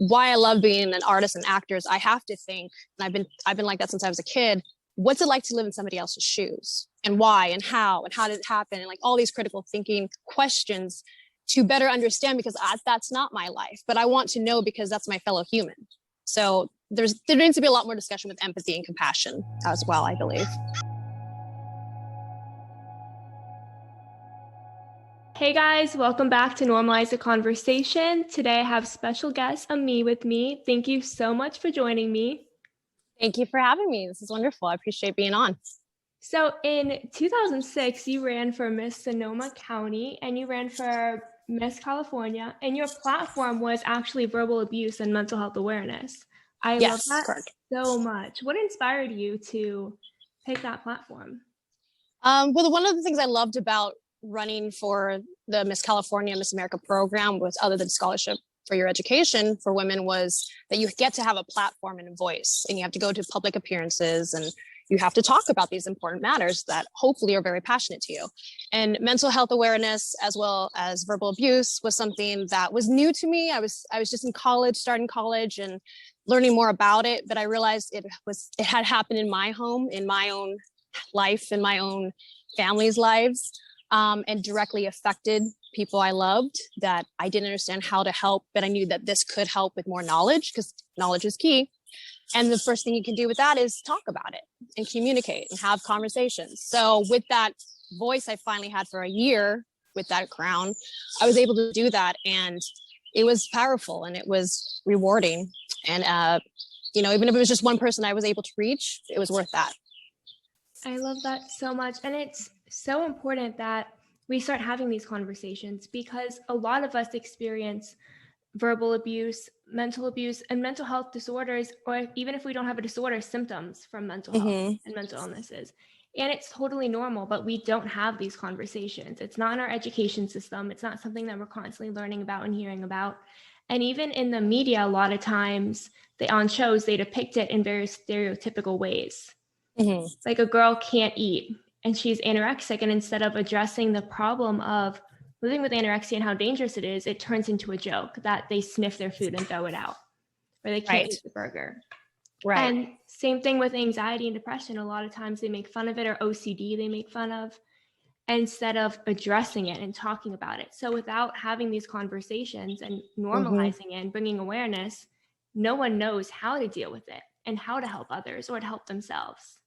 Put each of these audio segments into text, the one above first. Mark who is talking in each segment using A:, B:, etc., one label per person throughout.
A: why I love being an artist and actor is I have to think, and I've been like that since I was a kid. What's it like to live in somebody else's shoes, and why, and how did it happen, and like all these critical thinking questions to better understand, because that's not my life, but I want to know because that's my fellow human. So there needs to be a lot more discussion with empathy and compassion as well, I believe.
B: Hey guys, welcome back to Normalize the Conversation. Today I have special guest Amiee with me. Thank you so much for joining me.
A: Thank you for having me. This is wonderful. I appreciate being on.
B: So in 2006, you ran for Miss Sonoma County and you ran for Miss California, and your platform was actually verbal abuse and mental health awareness. I love that
A: Correct.
B: so much. What inspired you to pick that platform?
A: Well, one of the things I loved about running for the Miss California, Miss America program was, other than scholarship for your education for women, was that you get to have a platform and a voice, and you have to go to public appearances, and you have to talk about these important matters that hopefully are very passionate to you. And mental health awareness, as well as verbal abuse, was something that was new to me. I was just in college, starting college and learning more about it, but I realized it had happened in my home, in my own life, in my own family's lives, and directly affected people I loved that I didn't understand how to help, but I knew that this could help with more knowledge, because knowledge is key. And the first thing you can do with that is talk about it and communicate and have conversations. So with that voice I finally had for a year with that crown, I was able to do that, and it was powerful and it was rewarding. And, even if it was just one person I was able to reach, it was worth that.
B: I love that so much. And it's so important that we start having these conversations, because a lot of us experience verbal abuse, and mental health disorders, or even if we don't have a disorder, symptoms from mental health and mental illnesses. And it's totally normal, but we don't have these conversations. It's not in our education system. It's not something that we're constantly learning about and hearing about. And even in the media, a lot of times on shows, they depict it in very stereotypical ways. Like a girl can't eat and she's anorexic, and instead of addressing the problem of living with anorexia and how dangerous it is, it turns into a joke that they sniff their food and throw it out, or they can't eat the burger. Right. And same thing with anxiety and depression. A lot of times they make fun of it, or OCD they make fun of, instead of addressing it and talking about it. So without having these conversations and normalizing it and bringing awareness, no one knows how to deal with it and how to help others or to help themselves.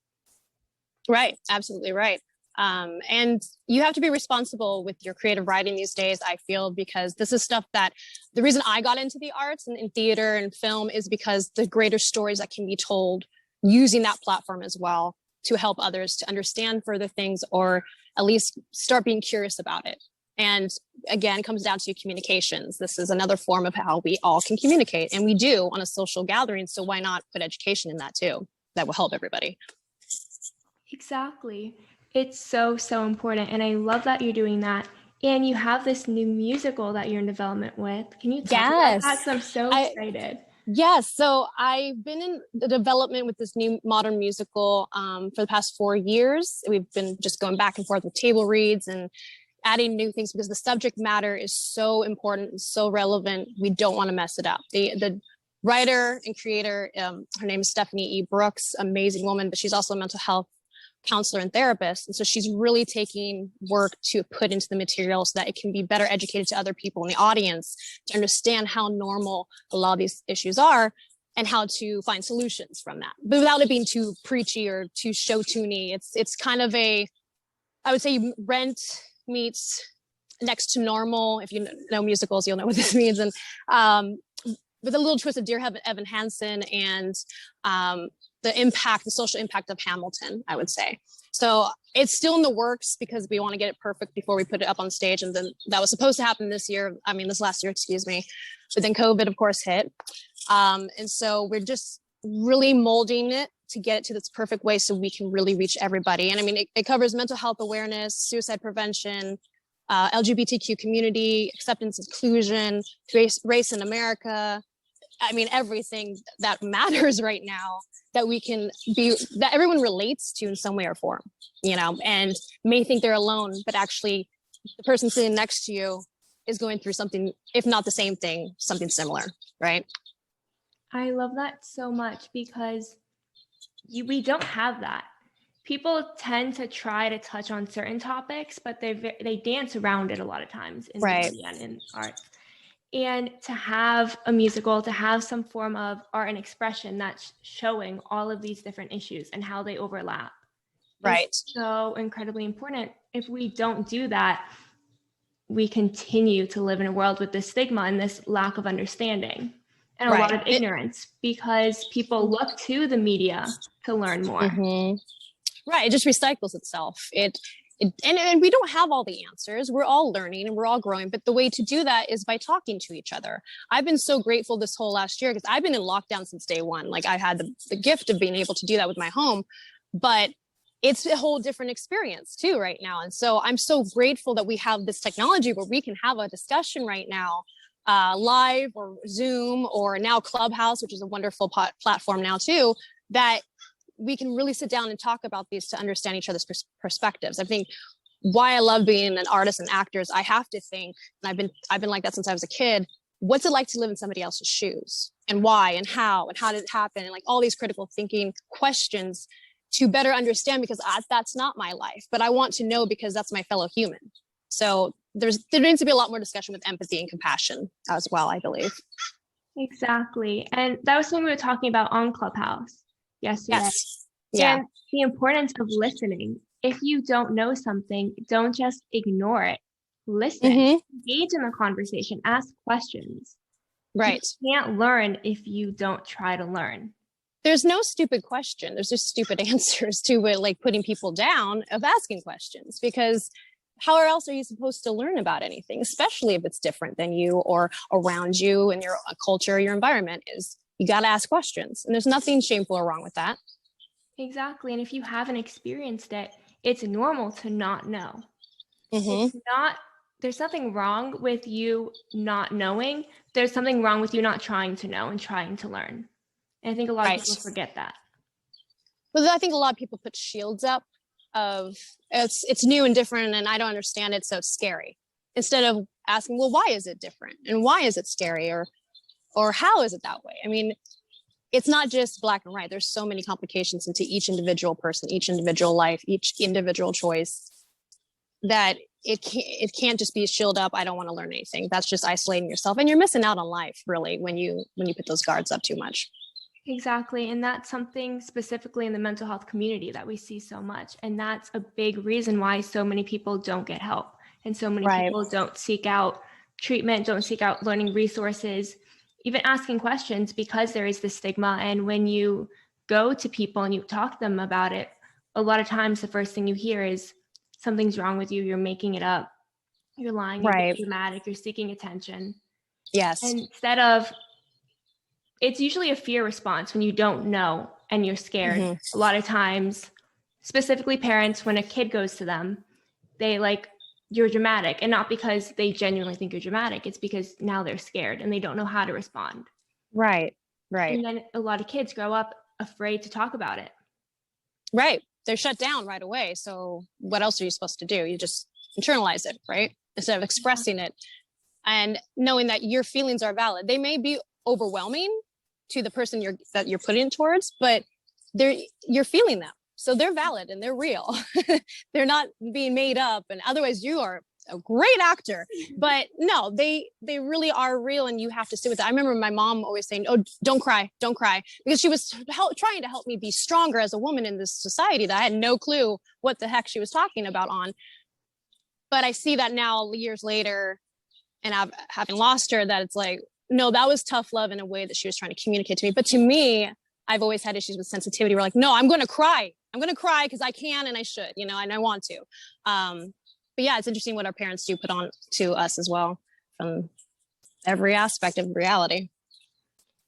A: Right. Absolutely right. And you have to be responsible with your creative writing these days, I feel, because this is stuff that the reason I got into the arts and in theater and film is because the greater stories that can be told using that platform as well to help others to understand further things, or at least start being curious about it. And again, it comes down to communications. This is another form of how we all can communicate, and we do on a social gathering. So why not put education in that too? That will help everybody.
B: Exactly. It's so, so important. And I love that you're doing that. And you have this new musical that you're in development with. Can you talk about that? Because I'm so excited.
A: Yes. So I've been in the development with this new modern musical for the past 4 years. We've been just going back and forth with table reads and adding new things, because the subject matter is so important and so relevant. We don't want to mess it up. The writer and creator, her name is Stephanie E. Brooks, amazing woman, but she's also a mental health counselor and therapist. And so she's really taking work to put into the material so that it can be better educated to other people in the audience to understand how normal a lot of these issues are and how to find solutions from that, but without it being too preachy or too show tuney. It's kind of I would say Rent meets Next to Normal. If you know musicals, you'll know what this means. And with a little twist of Dear Evan Hansen and the social impact of Hamilton, I would say. So it's still in the works because we want to get it perfect before we put it up on stage. And then that was supposed to happen this last year, excuse me. But then COVID, of course, hit. And so we're just really molding it to get it to this perfect way so we can really reach everybody. And I mean, it covers mental health awareness, suicide prevention, LGBTQ community, acceptance, inclusion, race in America. I mean, everything that matters right now that that everyone relates to in some way or form, and may think they're alone, but actually the person sitting next to you is going through something, if not the same thing, something similar, right?
B: I love that so much because we don't have that. People tend to try to touch on certain topics, but they dance around it a lot of times in the media and in arts. And to have a musical, to have some form of art and expression that's showing all of these different issues and how they overlap is so incredibly important. If we don't do that, we continue to live in a world with this stigma and this lack of understanding and a lot of ignorance because people look to the media to learn more.
A: Right. It just recycles itself. And we don't have all the answers. We're all learning and we're all growing. But the way to do that is by talking to each other. I've been so grateful this whole last year because I've been in lockdown since day one. Like I had the gift of being able to do that with my home, but it's a whole different experience too right now. And so I'm so grateful that we have this technology where we can have a discussion right now, live or Zoom or now Clubhouse, which is a wonderful platform now too, that we can really sit down and talk about these to understand each other's perspectives. I think why I love being an artist and actors, I have to think, and I've been like that since I was a kid, what's it like to live in somebody else's shoes and why and how did it happen? And like all these critical thinking questions to better understand because that's not my life, but I want to know because that's my fellow human. So there needs to be a lot more discussion with empathy and compassion as well, I believe.
B: Exactly. And that was something we were talking about on Clubhouse yesterday.
A: Yes. Yeah.
B: And the importance of listening. If you don't know something, don't just ignore it. Listen, engage in the conversation, ask questions.
A: Right.
B: You can't learn if you don't try to learn.
A: There's no stupid question. There's just stupid answers to it, like putting people down of asking questions, because how else are you supposed to learn about anything, especially if it's different than you or around you and your culture, your environment is. You got to ask questions, and there's nothing shameful or wrong with that.
B: Exactly. And if you haven't experienced it, it's normal to not know. There's nothing wrong with you not knowing. There's something wrong with you not trying to know and trying to learn. And I think a lot of people forget that.
A: Well, I think a lot of people put shields up of it's new and different and I don't understand it, so it's scary. Instead of asking, well, why is it different? And why is it scary? Or how is it that way? I mean, it's not just black and white. There's so many complications into each individual person, each individual life, each individual choice that it can't just be shielded up. I don't want to learn anything. That's just isolating yourself. And you're missing out on life, really, when you put those guards up too much.
B: Exactly. And that's something specifically in the mental health community that we see so much. And that's a big reason why so many people don't get help. And so many people don't seek out treatment, don't seek out learning resources, even asking questions, because there is this stigma. And when you go to people and you talk to them about it, a lot of times the first thing you hear is something's wrong with you. You're making it up. You're lying. You're being dramatic. You're seeking attention.
A: Yes.
B: And instead of, it's usually a fear response when you don't know and you're scared. A lot of times, specifically parents, when a kid goes to them, they like, you're dramatic, and not because they genuinely think you're dramatic. It's because now they're scared and they don't know how to respond.
A: Right.
B: And then a lot of kids grow up afraid to talk about it.
A: Right. They're shut down right away. So what else are you supposed to do? You just internalize it, right? Instead of expressing it and knowing that your feelings are valid. They may be overwhelming to the person that you're putting it towards, but you're feeling them. So they're valid and they're real. They're not being made up. And otherwise you are a great actor, but no, they really are real and you have to sit with it. I remember my mom always saying, oh, don't cry, because she was trying to help me be stronger as a woman in this society that I had no clue what the heck she was talking about on. But I see that now years later and having lost her, that it's like, no, that was tough love in a way that she was trying to communicate to me. But to me, I've always had issues with sensitivity. We're like, no, I'm going to cry because I can and I should, and I want to. But yeah, it's interesting what our parents do put on to us as well from every aspect of reality.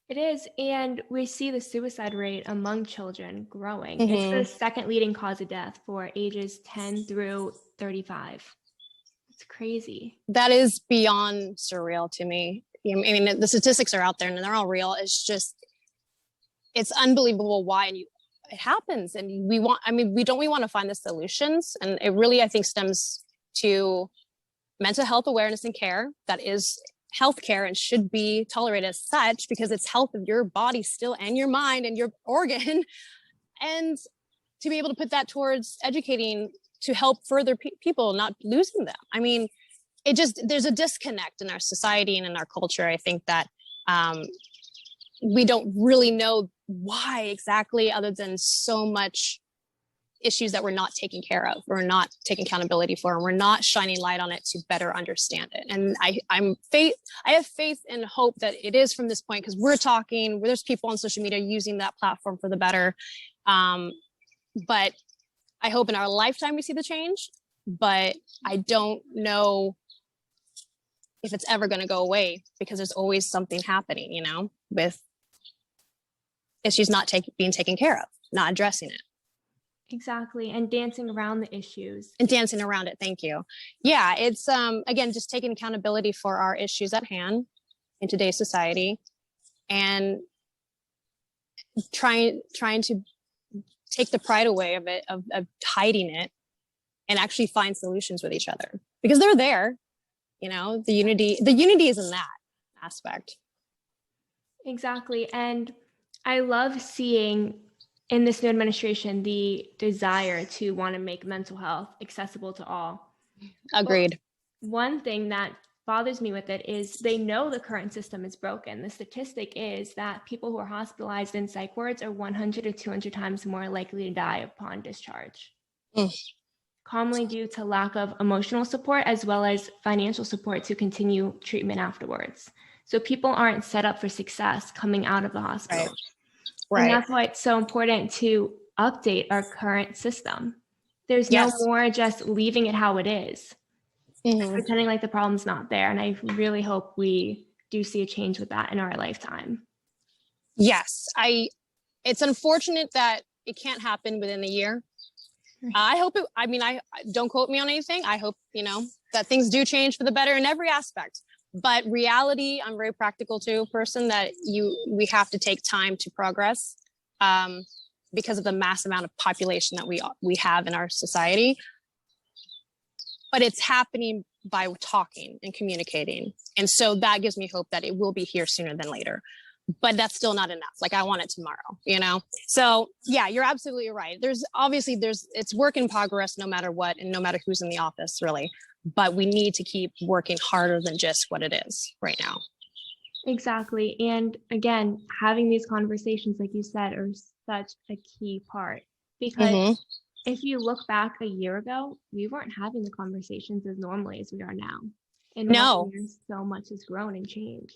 B: It is. And we see the suicide rate among children growing. It's the second leading cause of death for ages 10 through 35. It's crazy.
A: That is beyond surreal to me. I mean, the statistics are out there and they're all real. It's unbelievable why it happens. And we want to find the solutions. And it really, I think, stems to mental health awareness and care that is healthcare and should be tolerated as such because it's health of your body still and your mind and your organ. And to be able to put that towards educating to help further people, not losing them. I mean, there's a disconnect in our society and in our culture. I think that we don't really know why exactly, other than so much issues that we're not taking care of, we're not taking accountability for, and we're not shining light on it to better understand it. And I have faith and hope that it is from this point, because we're talking, there's people on social media using that platform for the better. But I hope in our lifetime we see the change, but I don't know if it's ever going to go away, because there's always something happening, you know, with issues not being taken care of, not addressing it.
B: Exactly. And dancing around the issues.
A: And dancing around it. Thank you. Yeah. It's, again, just taking accountability for our issues at hand in today's society, and trying to take the pride away of it, of hiding it, and actually find solutions with each other, because they're there, you know, the unity is in that aspect.
B: Exactly. And I love seeing in this new administration the desire to want to make mental health accessible to all.
A: Agreed.
B: But one thing that bothers me with it is they know the current system is broken. The statistic is that people who are hospitalized in psych wards are 100 to 200 times more likely to die upon discharge, commonly due to lack of emotional support as well as financial support to continue treatment afterwards. So people aren't set up for success coming out of the hospital. Right. And that's why it's so important to update our current system. There's no more just leaving it how it is, pretending like the problem's not there. And I really hope we do see a change with that in our lifetime.
A: Yes. It's unfortunate that it can't happen within a year. I hope I don't quote me on anything. I hope, you know, that things do change for the better in every aspect. But reality, I'm very practical too, person that we have to take time to progress because of the mass amount of population that we have in our society. But it's happening by talking and communicating. And so that gives me hope that it will be here sooner than later. But that's still not enough. Like, I want it tomorrow, you know? So yeah, you're absolutely right. It's work in progress no matter what, and no matter who's in the office, really. But we need to keep working harder than just what it is right now.
B: Exactly. And again, having these conversations, like you said, are such a key part, because if you look back a year ago, we weren't having the conversations as normally as we are now. In 1 year, so much has grown and changed.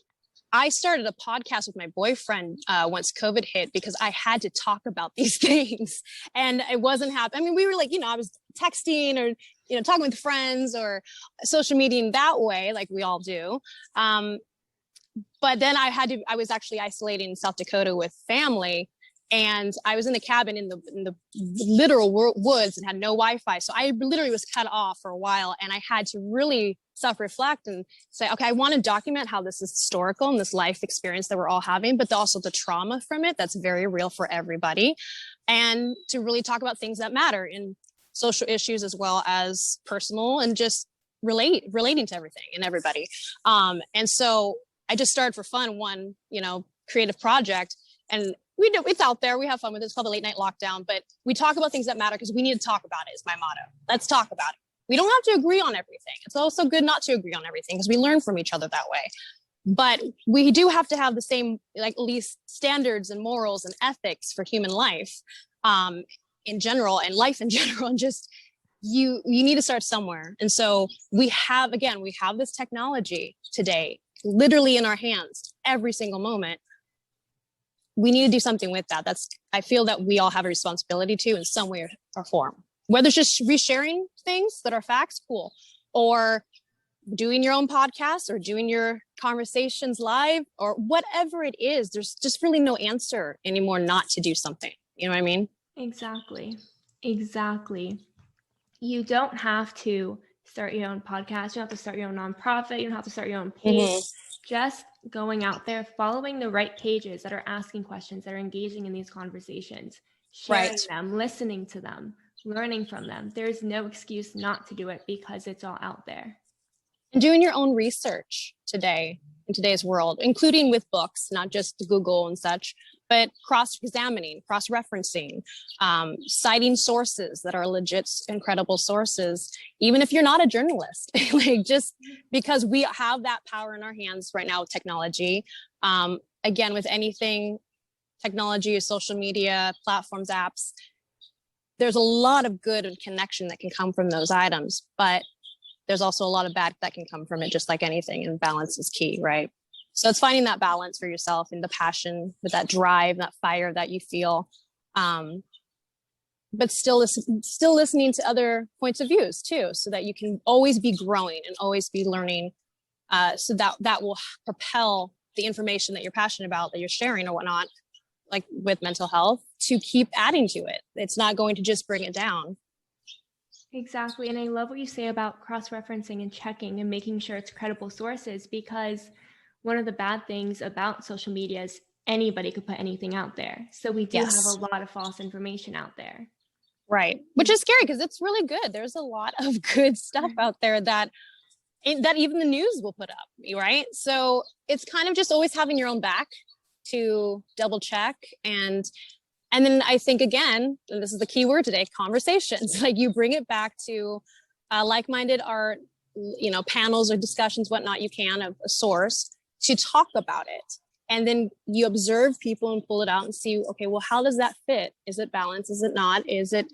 A: I started a podcast with my boyfriend once COVID hit, because I had to talk about these things, and it wasn't happening. I mean, we were like, you know, I was texting or, you know, talking with friends or social media in that way, like we all do. But then I was actually isolating in South Dakota with family, and I was in the cabin in the literal woods and had no Wi-Fi. So I literally was cut off for a while, and I had to really self-reflect and say, okay, I want to document how this is historical and this life experience that we're all having, but also the trauma from it that's very real for everybody, and to really talk about things that matter in social issues as well as personal, and just relating to everything and everybody. And so I just started for fun, one, you know, creative project, and we know it's out there. We have fun with it. It's called the Late Night Lockdown, but we talk about things that matter because we need to talk about it, is my motto. Let's talk about it. We don't have to agree on everything. It's also good not to agree on everything, because we learn from each other that way. But we do have to have the same, like, at least standards and morals and ethics for human life in general, and life in general. And just, you need to start somewhere. And so we have this technology today, literally in our hands every single moment. We need to do something with that. I feel that we all have a responsibility to, in some way or form. Whether it's just resharing things that are facts, cool, or doing your own podcast, or doing your conversations live, or whatever it is. There's just really no answer anymore not to do something. You know what I mean? Exactly.
B: You don't have to start your own podcast. You don't have to start your own nonprofit. You don't have to start your own page. Just going out there, following the right pages that are asking questions, that are engaging in these conversations, sharing them, listening to them, learning from them. There's no excuse not to do it, because it's all out there.
A: And doing your own research today in today's world, including with books, not just Google and such, but cross-examining, cross-referencing, citing sources that are legit, incredible sources, even if you're not a journalist, like just because we have that power in our hands right now with technology. Again, with anything, technology, social media, platforms, apps, there's a lot of good and connection that can come from those items, but there's also a lot of bad that can come from it, just like anything, and balance is key, right? So it's finding that balance for yourself and the passion, with that drive, that fire that you feel, but still listening to other points of views too, so that you can always be growing and always be learning, so that will propel the information that you're passionate about, that you're sharing or whatnot, like with mental health, to keep adding to it. It's not going to just bring it down.
B: Exactly. And I love what you say about cross-referencing and checking and making sure it's credible sources, because one of the bad things about social media is anybody could put anything out there. So we do have a lot of false information out there.
A: Right. Which is scary, because it's really good. There's a lot of good stuff out there that even the news will put up, right? So it's kind of just always having your own back to double check. And then I think, again, and this is the key word today, conversations. Like, you bring it back to like-minded art, panels or discussions, whatnot, you can, of a source to talk about it. And then you observe people and pull it out and see, okay, well, how does that fit? Is it balanced? Is it not? Is it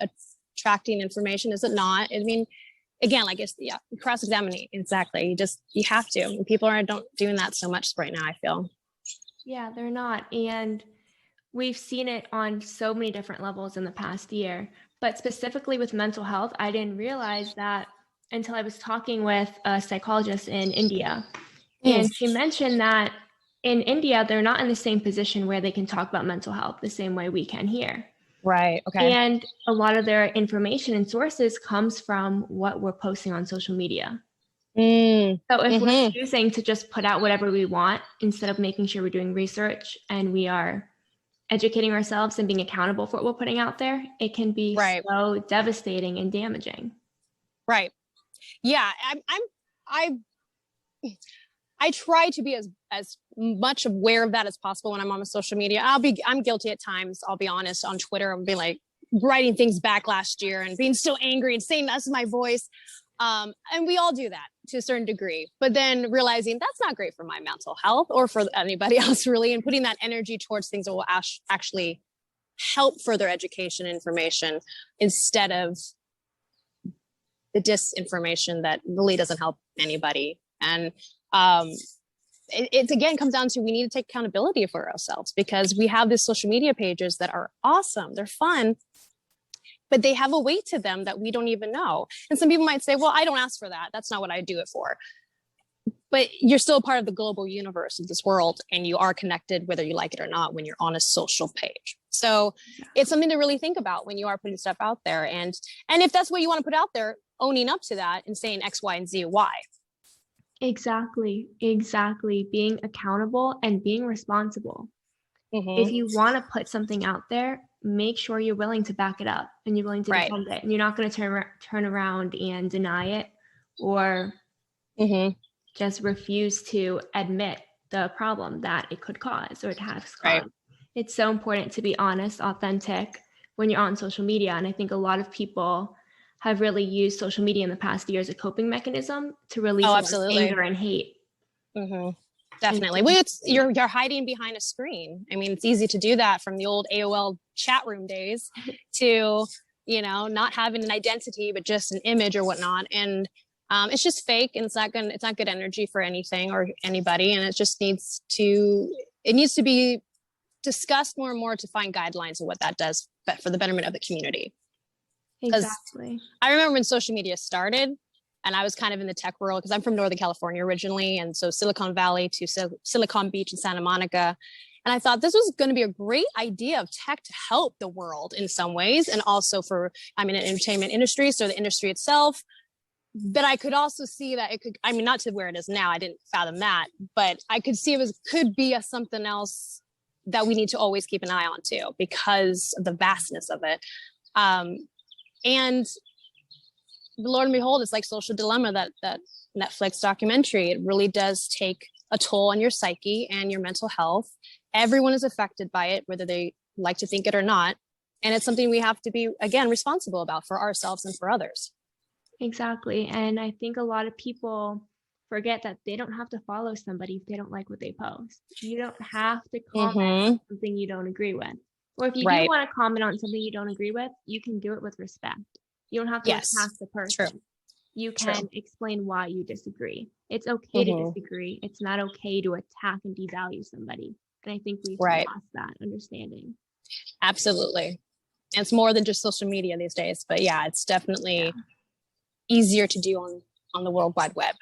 A: attracting information? Is it not? I mean, again, like, it's, cross-examining. Exactly. You have to. And people aren't doing that so much right now, I feel.
B: Yeah, they're not. And we've seen it on so many different levels in the past year, but specifically with mental health, I didn't realize that until I was talking with a psychologist in India. And she mentioned that in India, they're not in the same position where they can talk about mental health the same way we can here.
A: Right. Okay.
B: And a lot of their information and sources comes from what we're posting on social media. So if we're choosing to just put out whatever we want, instead of making sure we're doing research and we are educating ourselves and being accountable for what we're putting out there, it can be so devastating and damaging. Right.
A: Yeah. I try to be as much aware of that as possible when I'm on social media. I'm guilty at times, I'll be honest. On Twitter, I'll be like writing things back last year and being so angry and saying that's my voice. And we all do that to a certain degree, but then realizing that's not great for my mental health or for anybody else, really, and putting that energy towards things that will actually help further education and information, instead of the disinformation that really doesn't help anybody. And it again comes down to, we need to take accountability for ourselves, because we have these social media pages that are awesome, they're fun, but they have a weight to them that we don't even know. And some people might say, well, I don't ask for that, that's not what I do it for. But you're still part of the global universe of this world, and you are connected whether you like it or not when you're on a social page. So it's something to really think about when you are putting stuff out there. And if that's what you want to put out there, owning up to that and saying X, Y, and Z, why.
B: Exactly. Being accountable and being responsible. If you want to put something out there, make sure you're willing to back it up and you're willing to defend it. And you're not going to turn around and deny it, or just refuse to admit the problem that it could cause or it has caused. It's so important to be honest, authentic when you're on social media. And I think a lot of people have really used social media in the past year as a coping mechanism to release anger and hate.
A: Definitely. Well, you're hiding behind a screen. I mean, it's easy to do that from the old AOL chat room days to, not having an identity, but just an image or whatnot. And it's just fake, and it's not good energy for anything or anybody. And it just needs to be discussed more and more to find guidelines of what that does, but for the betterment of the community.
B: Exactly.
A: I remember when social media started, and I was kind of in the tech world, because I'm from Northern California originally. And so Silicon Valley to Silicon Beach and Santa Monica. And I thought this was going to be a great idea of tech to help the world in some ways. And also I'm in an entertainment industry, so the industry itself. But I could also see that it could, not to where it is now, I didn't fathom that, but I could see could be something else that we need to always keep an eye on too, because of the vastness of it. And Lord and behold, it's like social dilemma that Netflix documentary. It really does take a toll on your psyche and your mental health. Everyone is affected by it, whether they like to think it or not. And it's something we have to be, again, responsible about for ourselves and for others.
B: Exactly. And I think a lot of people forget that they don't have to follow somebody if they don't like what they post. You don't have to comment on something you don't agree with. Or if you do want to comment on something you don't agree with, you can do it with respect. You don't have to attack the person.
A: True.
B: You can explain why you disagree. It's okay to disagree. It's not okay to attack and devalue somebody. And I think we've lost that understanding.
A: Absolutely. And it's more than just social media these days. But yeah, it's definitely easier to do on the World Wide Web.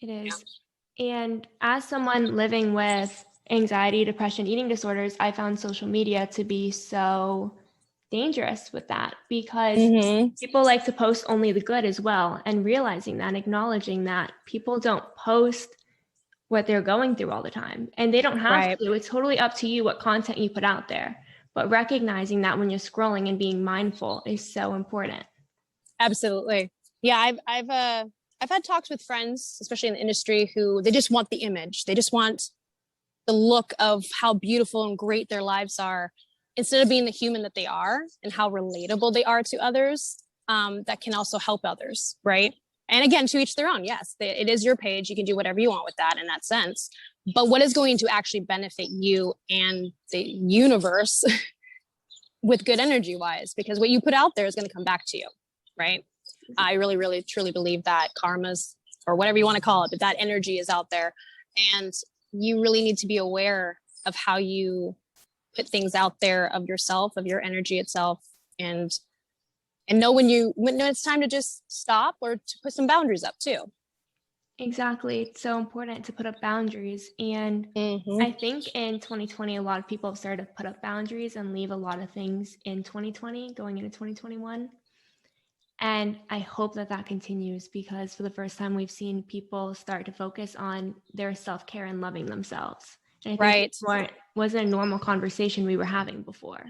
B: It is. Yeah. And as someone living with anxiety, depression, eating disorders, I found social media to be so dangerous with that, because people like to post only the good as well, and realizing that, acknowledging that people don't post what they're going through all the time, and they don't have to. It's totally up to you what content you put out there, but recognizing that when you're scrolling and being mindful is so important.
A: Absolutely. Yeah, I've had talks with friends, especially in the industry, who they just want the image. They just want the look of how beautiful and great their lives are, instead of being the human that they are and how relatable they are to others, that can also help others, right? And again, to each their own. Yes, it is your page. You can do whatever you want with that in that sense. But what is going to actually benefit you and the universe with good energy wise? Because what you put out there is going to come back to you, right? I really, really, truly believe that karma's, or whatever you want to call it, but that energy is out there. And you really need to be aware of how you put things out there of yourself, of your energy itself, and know when it's time to just stop, or to put some boundaries up too.
B: Exactly. It's so important to put up boundaries. And I think in 2020, a lot of people have started to put up boundaries and leave a lot of things in 2020 going into 2021. And I hope that that continues, because for the first time, we've seen people start to focus on their self-care and loving themselves. And I think it wasn't a normal conversation we were having before.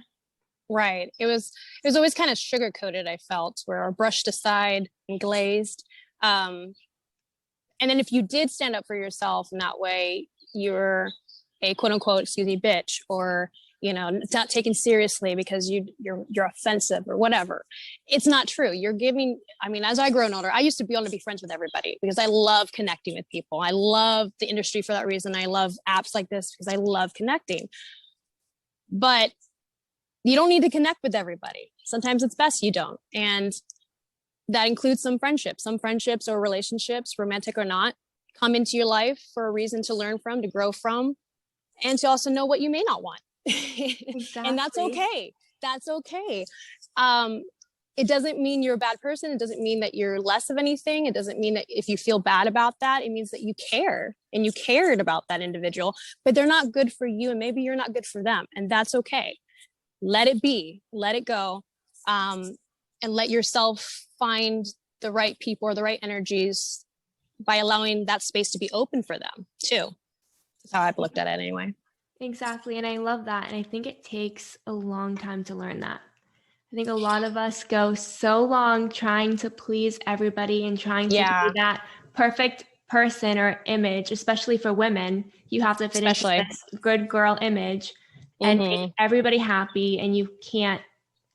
A: Right. It was always kind of sugar coated, I felt, or brushed aside and glazed. And then if you did stand up for yourself in that way, you're a quote unquote, bitch, or, not taken seriously because you're offensive or whatever. It's not true. As I grown older, I used to be able to be friends with everybody because I love connecting with people. I love the industry for that reason. I love apps like this because I love connecting. But you don't need to connect with everybody. Sometimes it's best you don't. And that includes some friendships. Some friendships or relationships, romantic or not, come into your life for a reason to learn from, to grow from, and to also know what you may not want. Exactly. And that's okay. That's okay. It doesn't mean you're a bad person. It doesn't mean that you're less of anything. It doesn't mean that if you feel bad about that, it means that you care and you cared about that individual, but they're not good for you, and maybe you're not good for them. And that's okay. Let it be, let it go, and let yourself find the right people or the right energies by allowing that space to be open for them too. That's how I've looked at it anyway.
B: Exactly. And I love that. And I think it takes a long time to learn that. I think a lot of us go so long trying to please everybody and trying to be that perfect person or image, especially for women. You have to fit into this good girl image and make everybody happy, and you can't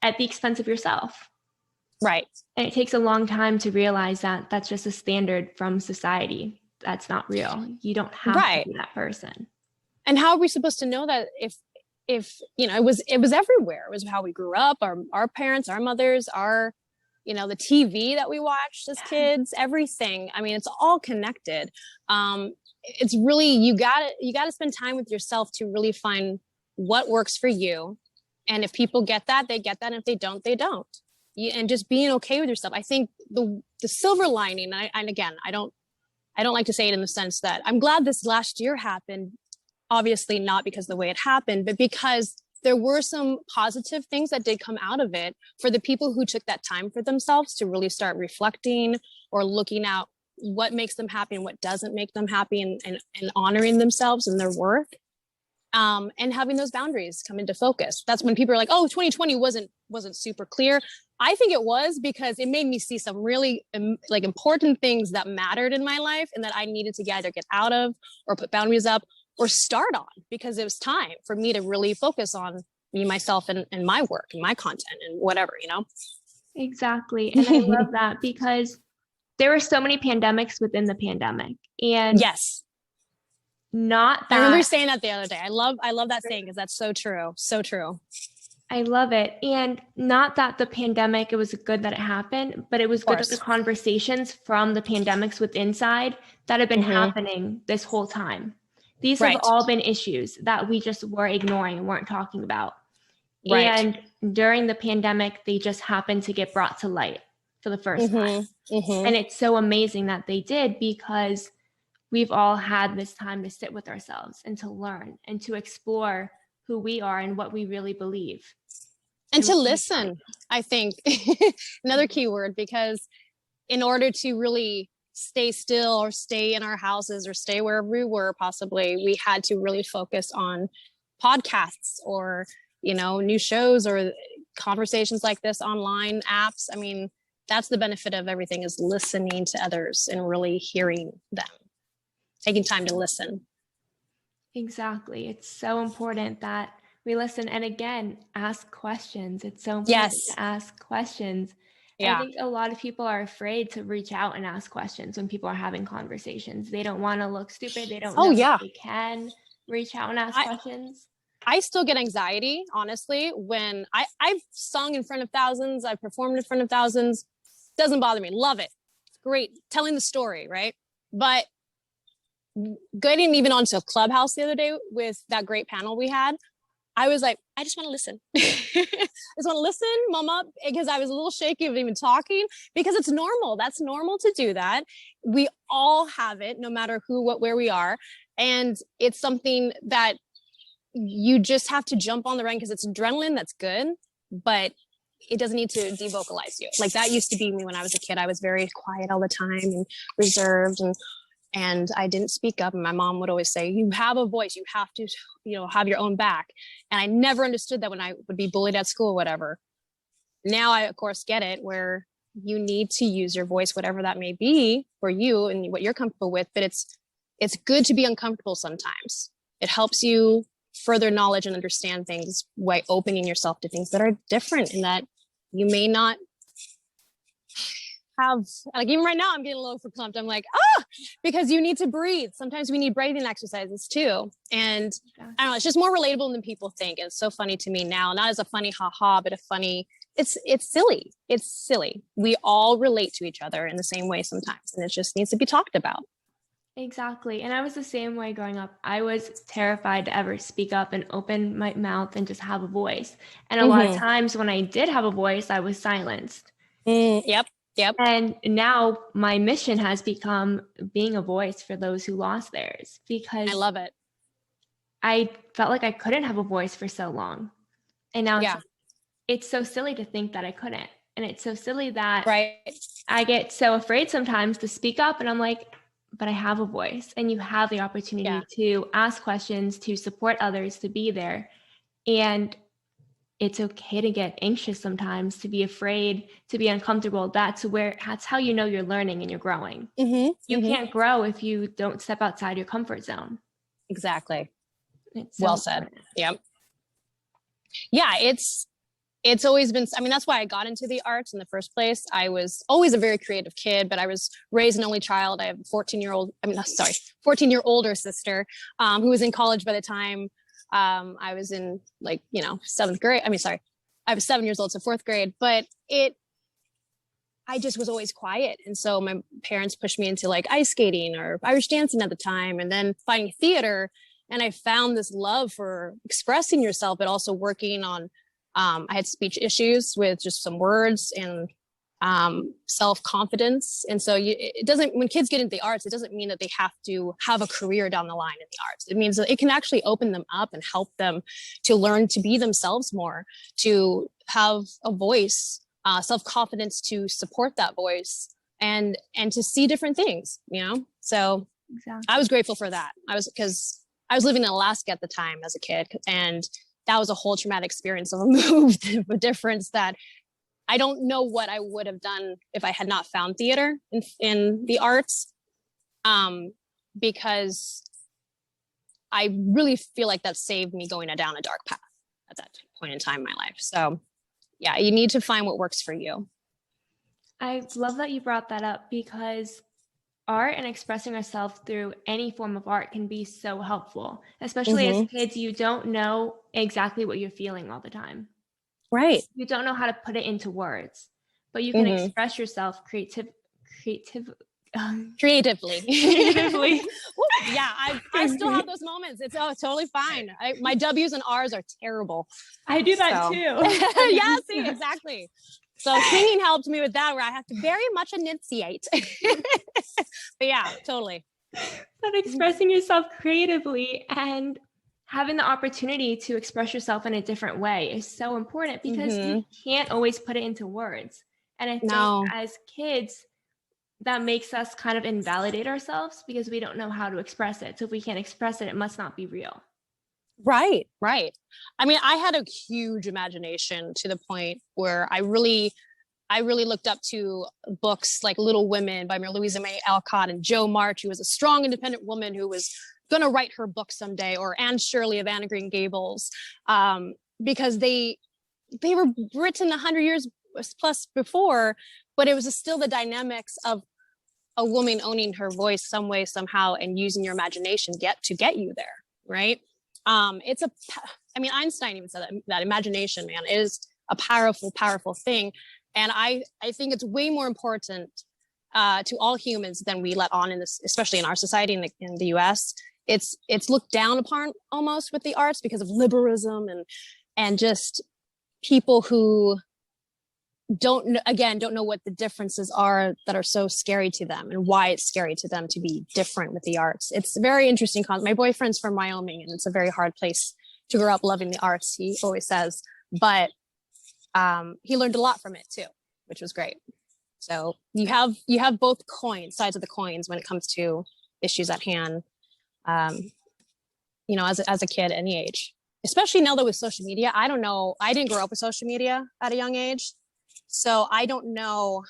B: at the expense of yourself.
A: Right. And
B: it takes a long time to realize that that's just a standard from society. That's not real. You don't have to be that person.
A: And how are we supposed to know that if it was everywhere? It was how we grew up, our parents, our mothers, our, the TV that we watched as kids, everything. I mean, it's all connected. It's really, you gotta spend time with yourself to really find what works for you. And if people get that, they get that. And if they don't, they don't. And just being okay with yourself. I think the silver lining, and again, I don't like to say it in the sense that I'm glad this last year happened, obviously not because of the way it happened, but because there were some positive things that did come out of it for the people who took that time for themselves to really start reflecting or looking at what makes them happy and what doesn't make them happy, and honoring themselves and their worth. And having those boundaries come into focus. That's when people are like, oh, 2020 wasn't super clear. I think it was, because it made me see some really like important things that mattered in my life and that I needed to either get out of or put boundaries up or start on, because it was time for me to really focus on me, myself, and my work and my content and whatever, you know?
B: Exactly. And I love that, because there were so many pandemics within the pandemic. And
A: yes.
B: Not that
A: I remember saying that the other day. I love that saying, because that's so true. So true.
B: I love it. And not that the pandemic, it was good that it happened, but it was good that the conversations from the pandemics with inside that have been happening this whole time. These have all been issues that we just were ignoring and weren't talking about. Right. And during the pandemic, they just happened to get brought to light for the first time. And it's so amazing that they did, because we've all had this time to sit with ourselves and to learn and to explore who we are and what we really believe.
A: And to listen, I think, another key word, because in order to really stay still or stay in our houses or stay wherever we were, possibly, we had to really focus on podcasts or, you know, new shows or conversations like this, online apps. I mean, that's the benefit of everything, is listening to others and really hearing them, taking time to listen.
B: Exactly. It's so important that we listen. And again, ask questions. It's so important to ask questions. Yeah. I think a lot of people are afraid to reach out and ask questions when people are having conversations. They don't want to look stupid. They don't know if they can reach out and ask questions.
A: I still get anxiety, honestly, when I've sung in front of thousands, I've performed in front of thousands. Doesn't bother me. Love it. It's great. Telling the story, right? But getting even onto a Clubhouse the other day with that great panel we had, I was like, I just want to listen. I just want to listen, mama, because I was a little shaky of even talking, because it's normal. That's normal to do that. We all have it, no matter who, what, where we are. And it's something that you just have to jump on the run, because it's adrenaline. That's good, but it doesn't need to devocalize you. Like that used to be me when I was a kid. I was very quiet all the time and reserved, and I didn't speak up. And my mom would always say, you have a voice, you have to, you know, have your own back. And I never understood that when I would be bullied at school, whatever. Now I, of course, get it, where you need to use your voice, whatever that may be for you and what you're comfortable with. But it's good to be uncomfortable sometimes. It helps you further knowledge and understand things by opening yourself to things that are different and that you may not have. Like even right now, I'm getting a little verklempt. I'm like, because you need to breathe. Sometimes we need breathing exercises too. And I don't know, it's just more relatable than people think. It's so funny to me now, not as a funny haha, but a funny, it's silly. It's silly. We all relate to each other in the same way sometimes, and it just needs to be talked about.
B: Exactly. And I was the same way growing up. I was terrified to ever speak up and open my mouth and just have a voice. And a lot of times when I did have a voice, I was silenced.
A: Yep.
B: And now my mission has become being a voice for those who lost theirs, because
A: I love it.
B: I felt like I couldn't have a voice for so long. And now it's so silly to think that I couldn't. And it's so silly that I get so afraid sometimes to speak up, and I'm like, but I have a voice, and you have the opportunity to ask questions, to support others, to be there. And it's okay to get anxious sometimes, to be afraid, to be uncomfortable. That's how you know you're learning and you're growing. You can't grow if you don't step outside your comfort zone.
A: Exactly.
B: It's
A: well said. Yep. Yeah, it's always been, I mean, that's why I got into the arts in the first place. I was always a very creative kid, but I was raised an only child. I have a 14-year older sister who was in college by the time I was in, like, you know, seventh grade. I was 7 years old, so fourth grade, but I just was always quiet. And so my parents pushed me into like ice skating or Irish dancing at the time, and then finding theater. And I found this love for expressing yourself, but also working on, I had speech issues with just some words and self-confidence. And so when kids get into the arts, it doesn't mean that they have to have a career down the line in the arts. It means that it can actually open them up and help them to learn to be themselves more, to have a voice, self-confidence to support that voice, and to see different things, you know? So I was grateful for that. Because I was living in Alaska at the time as a kid, and that was a whole traumatic experience of a move, a difference that I don't know what I would have done if I had not found theater in the arts, because I really feel like that saved me going down a dark path at that point in time in my life. So yeah, you need to find what works for you.
B: I love that you brought that up, because art and expressing ourselves through any form of art can be so helpful, especially as kids. You don't know exactly what you're feeling all the time.
A: Right.
B: You don't know how to put it into words, but you can express yourself creatively.
A: Yeah, I still have those moments. It's totally fine. My W's and R's are terrible.
B: I do that too.
A: Yeah, see, exactly. So singing helped me with that, where I have to very much enunciate. But yeah, totally.
B: But expressing yourself creatively and having the opportunity to express yourself in a different way is so important, because you can't always put it into words. And I think as kids, that makes us kind of invalidate ourselves, because we don't know how to express it. So if we can't express it, it must not be real.
A: Right. I mean, I had a huge imagination to the point where I really looked up to books like Little Women by Louisa May Alcott and Jo March, who was a strong, independent woman who was going to write her book someday, or Anne Shirley of Anne of Green Gables, because they were written 100 years plus before, but it was still the dynamics of a woman owning her voice some way, somehow, and using your imagination to get you there, right? I mean, Einstein even said that imagination, man, is a powerful, powerful thing. And I think it's way more important to all humans than we let on in this, especially in our society in the US. It's looked down upon almost with the arts because of liberalism and just people who don't know what the differences are that are so scary to them, and why it's scary to them to be different with the arts. It's a very interesting concept. My boyfriend's from Wyoming, and it's a very hard place to grow up loving the arts, he always says, but he learned a lot from it too, which was great. So you have both sides of the coins when it comes to issues at hand, as a kid, any age, especially now that with social media. I don't know, I didn't grow up with social media at a young age, so I don't know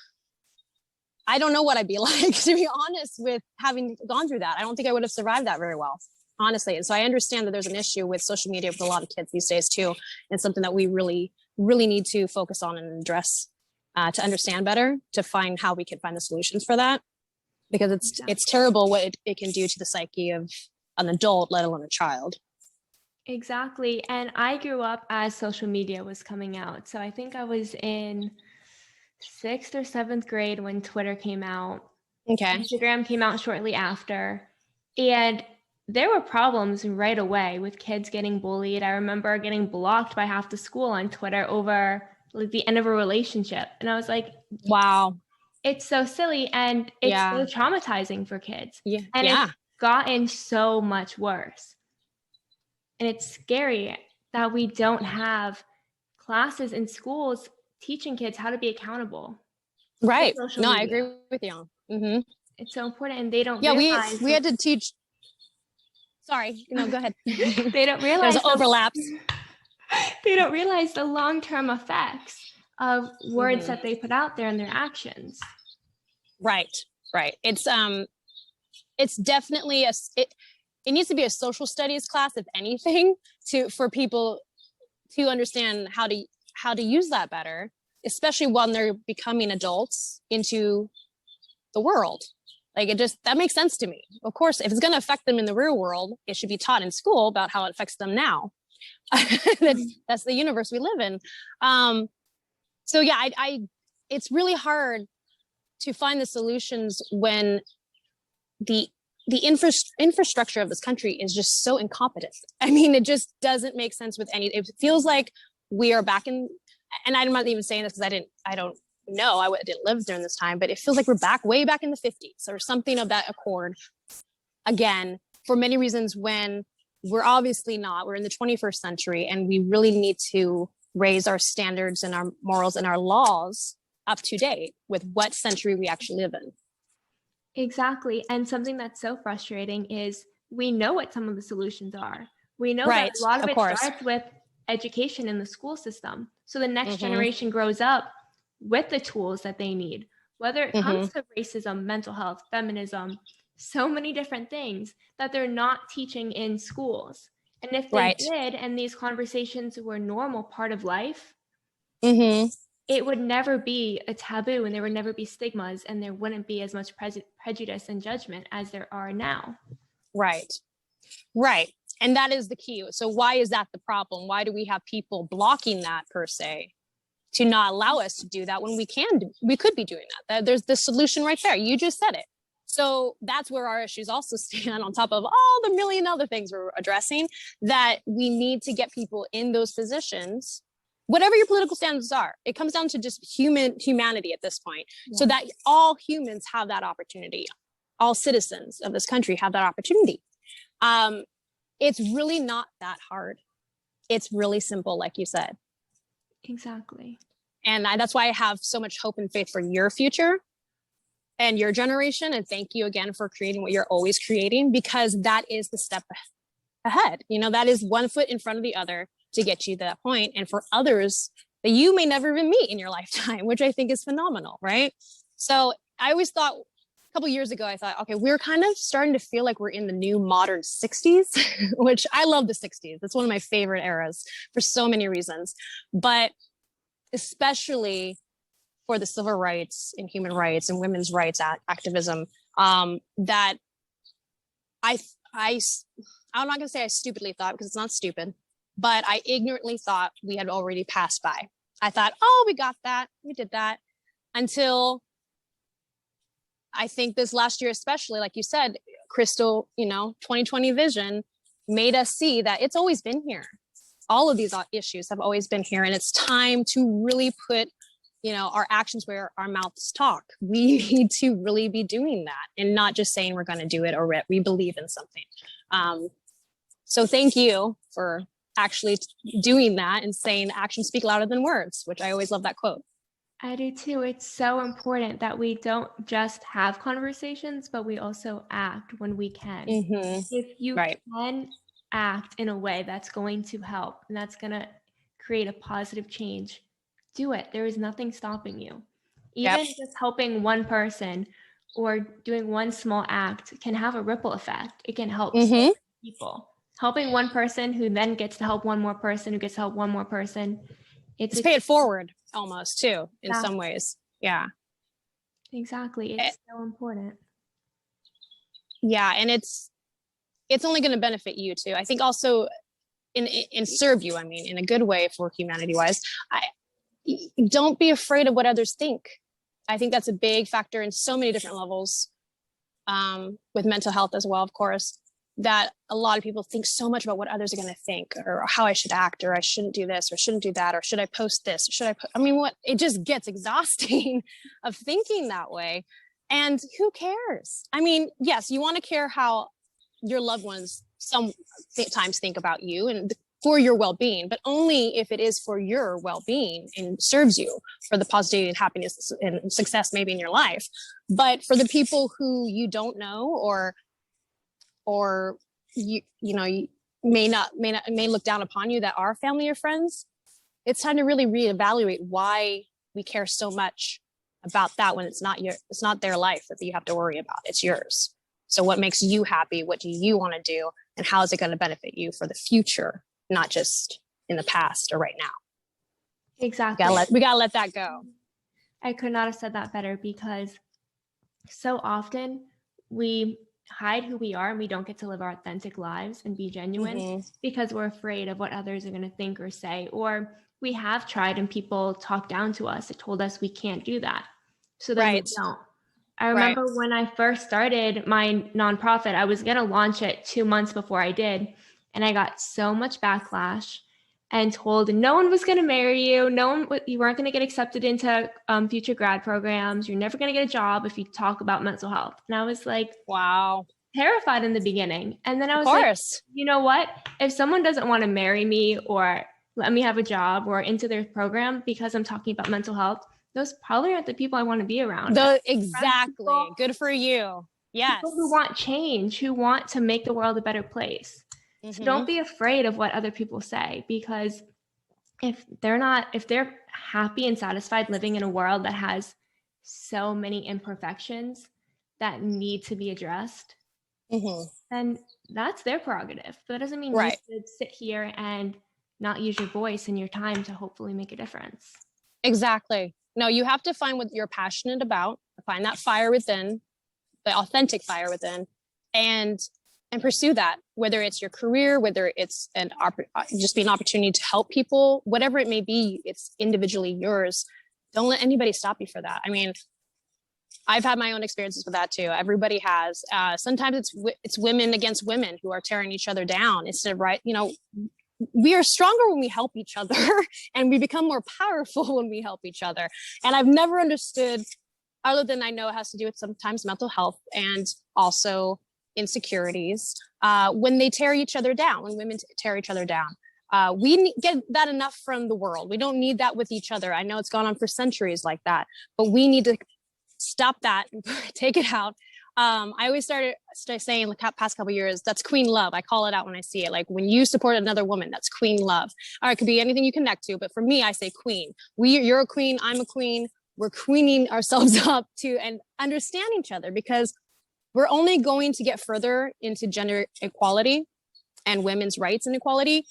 A: what I'd be like, to be honest, with having gone through that. I don't think I would have survived that very well, honestly. And so I understand that there's an issue with social media for a lot of kids these days too, and something that we really, really need to focus on and address, to understand better, to find how we can find the solutions for that, because it's terrible what it can do to the psyche of an adult, let alone a child.
B: Exactly. And I grew up as social media was coming out. So I think I was in 6th or 7th grade when Twitter came out.
A: Okay.
B: Instagram came out shortly after. And there were problems right away with kids getting bullied. I remember getting blocked by half the school on Twitter over like the end of a relationship. And I was like,
A: wow,
B: it's so silly. And it's so traumatizing for kids.
A: Yeah.
B: And it's gotten so much worse. And it's scary that we don't have classes in schools teaching kids how to be accountable.
A: Right. No, I agree with you. Mm-hmm.
B: It's so important, and they don't realize.
A: We had to teach. Sorry, go ahead.
B: They don't realize
A: there's overlaps.
B: They don't realize the long-term effects of words that they put out there and their actions.
A: Right. It's definitely it needs to be a social studies class, if anything, for people to understand how to use that better, especially when they're becoming adults into the world. Like, that makes sense to me. Of course, if it's going to affect them in the real world, it should be taught in school about how it affects them now. That's the universe we live in. So yeah, it's really hard to find the solutions when the infrastructure of this country is just so incompetent. I mean, it just doesn't make sense with any. It feels like we are back in, and I'm not even saying this because I don't know, I didn't live during this time, but it feels like we're way back in the 50s or something of that accord again, for many reasons, when we're obviously not. We're in the 21st century, and we really need to raise our standards and our morals and our laws up to date with what century we actually live in.
B: Exactly. And something that's so frustrating is we know what some of the solutions are. We know
A: Right,
B: that a lot of
A: of
B: it
A: course.
B: starts with education in the school system. So the next generation grows up with the tools that they need, whether it comes to racism, mental health, feminism, so many different things that they're not teaching in schools. And if they did, and these conversations were a normal part of life, it would never be a taboo, and there would never be stigmas, and there wouldn't be as much prejudice and judgment as there are now.
A: Right. And that is the key. So why is that the problem? Why do we have people blocking that per se, to not allow us to do that when we could be doing that? There's the solution right there. You just said it. So that's where our issues also stand, on top of all the million other things we're addressing, that we need to get people in those positions, whatever your political standards are. It comes down to just humanity at this point, so that all humans have that opportunity. All citizens of this country have that opportunity. It's really not that hard. It's really simple, like you said.
B: Exactly.
A: And that's why I have so much hope and faith for your future and your generation. And thank you again for creating what you're always creating, because that is the step ahead. You know, that is one foot in front of the other to get you to that point. And for others that you may never even meet in your lifetime, which I think is phenomenal, right? So I always thought, a couple years ago, I thought, okay, we're kind of starting to feel like we're in the new modern 60s, which I love the 60s. It's one of my favorite eras for so many reasons, but especially for the civil rights and human rights and women's rights activism, that I'm not going to say I stupidly thought, because it's not stupid, but I ignorantly thought we had already passed by. I thought, oh, we got that, we did that, until I think this last year, especially, like you said, Crystal, 2020 vision made us see that it's always been here. All of these issues have always been here, and it's time to really put, our actions where our mouths talk. We need to really be doing that, and not just saying we're going to do it or we believe in something. So thank you for actually doing that and saying actions speak louder than words, which I always love that quote.
B: I do too. It's so important that we don't just have conversations, but we also act when we can. If you can act in a way that's going to help and that's going to create a positive change, do it. There is nothing stopping you. Even just helping one person or doing one small act can have a ripple effect. It can help so many people. Helping one person who then gets to help one more person who gets to help one more person. It's
A: pay it forward almost too, in some ways. Yeah.
B: Exactly. It's so important.
A: Yeah. And it's only going to benefit you too. I think also in serve you, in a good way for humanity wise. Don't be afraid of what others think. I think that's a big factor in so many different levels, with mental health as well, of course, that a lot of people think so much about what others are going to think, or how I should act, or I shouldn't do this, or shouldn't do that, or should I post this, or should I it just gets exhausting of thinking that way. And who cares? Yes, you want to care how your loved ones sometimes think about you and for your well-being, but only if it is for your well-being and serves you for the positivity and happiness and success maybe in your life. But for the people who you don't know, or you may look down upon you, that are family or friends, it's time to really reevaluate why we care so much about that, when it's not their life that you have to worry about. It's yours. So what makes you happy? What do you want to do? And how is it going to benefit you for the future, not just in the past or right now?
B: Exactly.
A: We gotta let that go.
B: I could not have said that better, because so often we hide who we are and we don't get to live our authentic lives and be genuine because we're afraid of what others are going to think or say, or we have tried and people talk down to us. It told us we can't do that. So then we don't. I remember when I first started my nonprofit, I was going to launch it 2 months before I did. And I got so much backlash and told no one was going to marry you. You weren't going to get accepted into future grad programs. You're never going to get a job if you talk about mental health. And I was like,
A: wow,
B: terrified in the beginning. And then I was like, you know what? If someone doesn't want to marry me or let me have a job or into their program because I'm talking about mental health, those probably aren't the people I want to be around.
A: Exactly. Good for you. Yes.
B: People who want change, who want to make the world a better place. So don't be afraid of what other people say, because if they're happy and satisfied living in a world that has so many imperfections that need to be addressed, then that's their prerogative. That doesn't mean you should sit here and not use your voice and your time to hopefully make a difference.
A: Exactly. No, you have to find what you're passionate about, find that fire within, the authentic fire within, and pursue that, whether it's your career, whether it's just be an opportunity to help people, whatever it may be, it's individually yours. Don't let anybody stop you for that. I mean, I've had my own experiences with that too. Everybody has. Sometimes it's women against women who are tearing each other down instead of, right, we are stronger when we help each other and we become more powerful when we help each other. And I've never understood, other than I know it has to do with sometimes mental health and also insecurities, when they tear each other down, when women tear each other down. We get that enough from the world. We don't need that with each other. I know it's gone on for centuries like that, but we need to stop that and take it out. I always started saying in the past couple of years, that's queen love. I call it out when I see it. Like when you support another woman, that's queen love. All right, it could be anything you connect to, but for me, I say queen. You're a queen, I'm a queen. We're queening ourselves up to and understand each other, because we're only going to get further into gender equality and women's rights and equality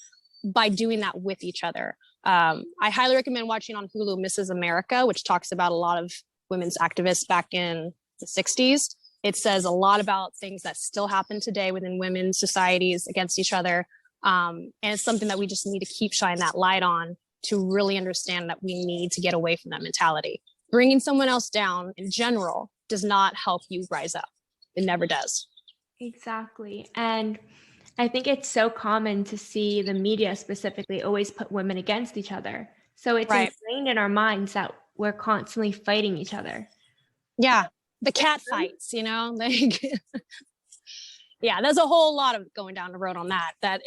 A: by doing that with each other. I highly recommend watching on Hulu Mrs. America, which talks about a lot of women's activists back in the 60s. It says a lot about things that still happen today within women's societies against each other. And it's something that we just need to keep shining that light on to really understand that we need to get away from that mentality. Bringing someone else down in general does not help you rise up. It never does.
B: Exactly. And I think it's so common to see the media specifically always put women against each other. So it's ingrained in our minds that we're constantly fighting each other.
A: Yeah. The cat fights, like, yeah, there's a whole lot of going down the road on that that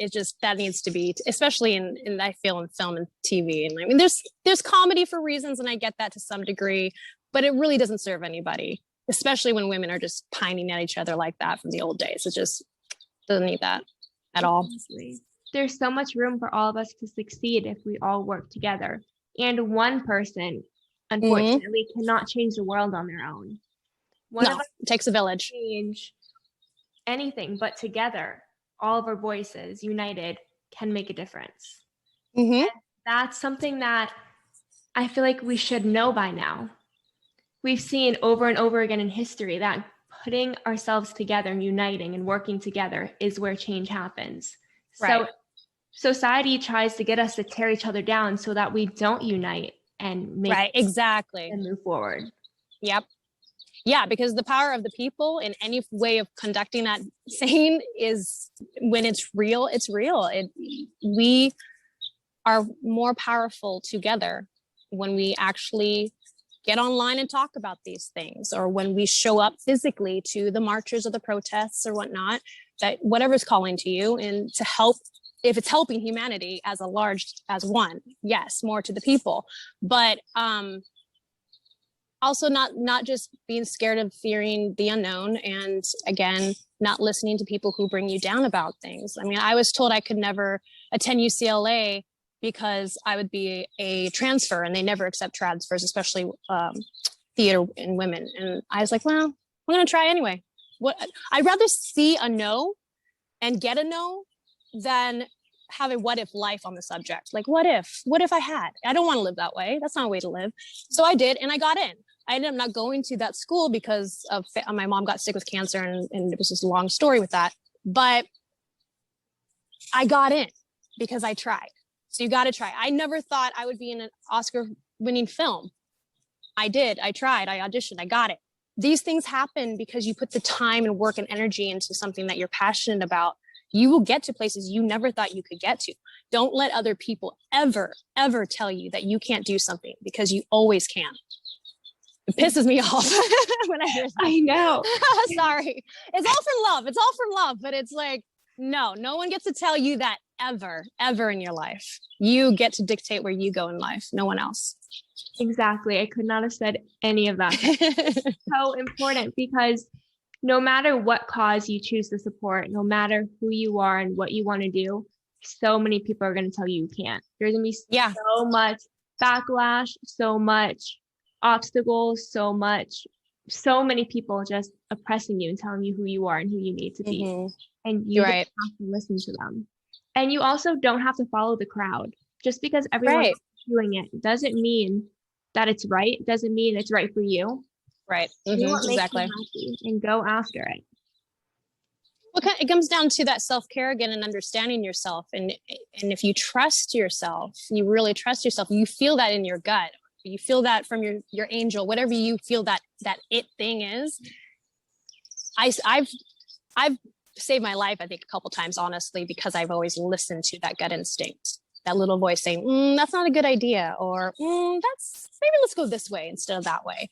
A: needs to be, especially in I feel in film and TV. And I mean, there's comedy for reasons, and I get that to some degree, but it really doesn't serve anybody, especially when women are just pining at each other like that from the old days. It just doesn't need that at all.
B: There's so much room for all of us to succeed if we all work together. And one person, unfortunately, cannot change the world on their own. One of us
A: it takes a village.
B: Change anything, but together, all of our voices united can make a difference. And that's something that I feel like we should know by now. We've seen over and over again in history that putting ourselves together and uniting and working together is where change happens. So society tries to get us to tear each other down so that we don't unite and make and move forward.
A: Yep. Yeah, because the power of the people in any way of conducting that sane is when it's real, it's real. We are more powerful together when we actually get online and talk about these things, or when we show up physically to the marches or the protests or whatnot, that whatever's calling to you, and to help, if it's helping humanity as as one, yes, more to the people. But also not just being scared of fearing the unknown, and again, not listening to people who bring you down about things. I mean, I was told I could never attend UCLA because I would be a transfer, and they never accept transfers, especially theater and women. And I was like, well, I'm going to try anyway. I'd rather see a no and get a no than have a what if life on the subject. Like, what if I had? I don't want to live that way. That's not a way to live. So I did, and I got in. I ended up not going to that school because of my mom got sick with cancer, and it was just a long story with that. But I got in because I tried. So you got to try. I never thought I would be in an Oscar-winning film. I did. I tried. I auditioned. I got it. These things happen because you put the time and work and energy into something that you're passionate about. You will get to places you never thought you could get to. Don't let other people ever, ever tell you that you can't do something, because you always can. It pisses me off when I hear that.
B: I know.
A: Sorry. It's all for love. It's all for love. But it's like, no one gets to tell you that ever in your life. You get to dictate where you go in life. No one else.
B: Exactly. I could not have said any of that. So important, because no matter what cause you choose to support, no matter who you are and what you want to do, so many people are going to tell you you can't. There's going to be so much backlash, so much obstacles, so many people just oppressing you and telling you who you are and who you need to be. And you don't have to listen to them. And you also don't have to follow the crowd. Just because everyone is doing it doesn't mean that it's right. It doesn't mean it's right for you.
A: Right.
B: Do what makes you happy and go after it.
A: Well, it comes down to that self-care again and understanding yourself. And if you trust yourself, you really trust yourself, you feel that in your gut, you feel that from your angel, whatever you feel that it thing is. I've saved my life, I think, a couple times, honestly, because I've always listened to that gut instinct, that little voice saying, that's not a good idea, or maybe let's go this way instead of that way.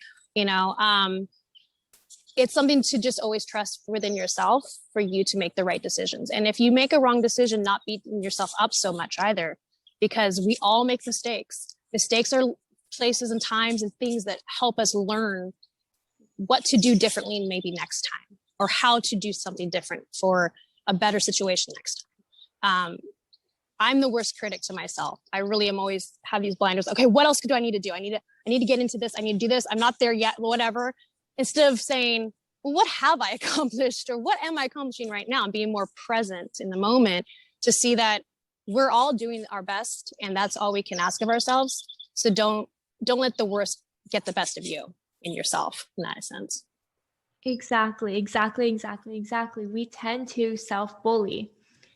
A: It's something to just always trust within yourself for you to make the right decisions. And if you make a wrong decision, not beating yourself up so much either, because we all make mistakes. Mistakes are places and times and things that help us learn what to do differently maybe next time, or how to do something different for a better situation next time. I'm the worst critic to myself. I really am always have these blinders. Okay, what else do I need to do? I need to get into this. I need to do this. I'm not there yet, whatever. Instead of saying, well, what have I accomplished, or what am I accomplishing right now? And being more present in the moment to see that we're all doing our best, and that's all we can ask of ourselves. So don't let the worst get the best of you in yourself in that sense.
B: Exactly. We tend to self-bully.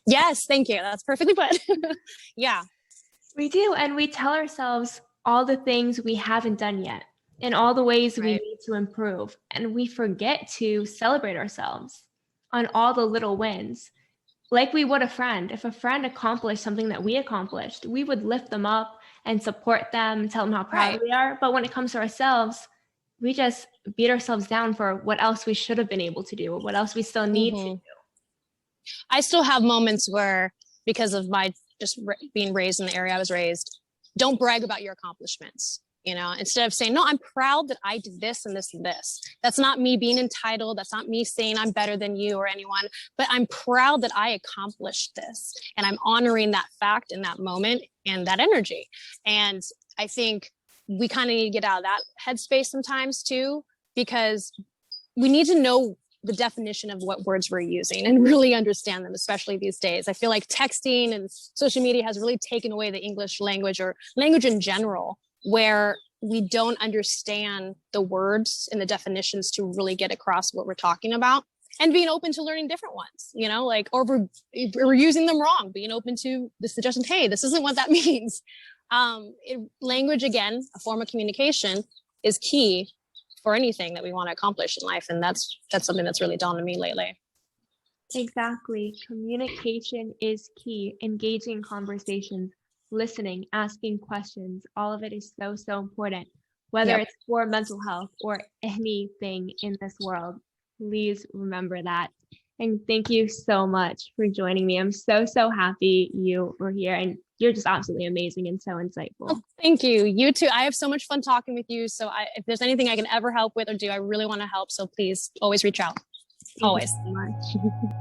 A: Yes, thank you. That's perfectly put. Yeah.
B: We do. And we tell ourselves all the things we haven't done yet and all the ways we need to improve. And we forget to celebrate ourselves on all the little wins. Like we would a friend. If a friend accomplished something that we accomplished, we would lift them up and support them and tell them how proud we are. But when it comes to ourselves, we just beat ourselves down for what else we should have been able to do, or what else we still need to do.
A: I still have moments where, because of my just being raised in the area I was raised, don't brag about your accomplishments. Instead of saying, no, I'm proud that I did this and this and this. That's not me being entitled. That's not me saying I'm better than you or anyone, but I'm proud that I accomplished this. And I'm honoring that fact in that moment and that energy. And I think we kind of need to get out of that headspace sometimes too, because we need to know the definition of what words we're using and really understand them, especially these days. I feel like texting and social media has really taken away the English language, or language in general, where we don't understand the words and the definitions to really get across what we're talking about, and being open to learning different ones, or if we're using them wrong, being open to the suggestion, hey, this isn't what that means. Language, again, a form of communication, is key for anything that we want to accomplish in life. And that's something that's really dawned on me lately.
B: Exactly. Communication is key. Engaging conversations, listening, asking questions, all of it is so, so important. Whether it's for mental health or anything in this world, please remember that. And thank you so much for joining me. I'm so, so happy you were here, and you're just absolutely amazing and so insightful.
A: Oh, thank you. You too. I have so much fun talking with you. So if there's anything I can ever help with or do, I really want to help. So please always reach out. Always.
B: Thank you so much.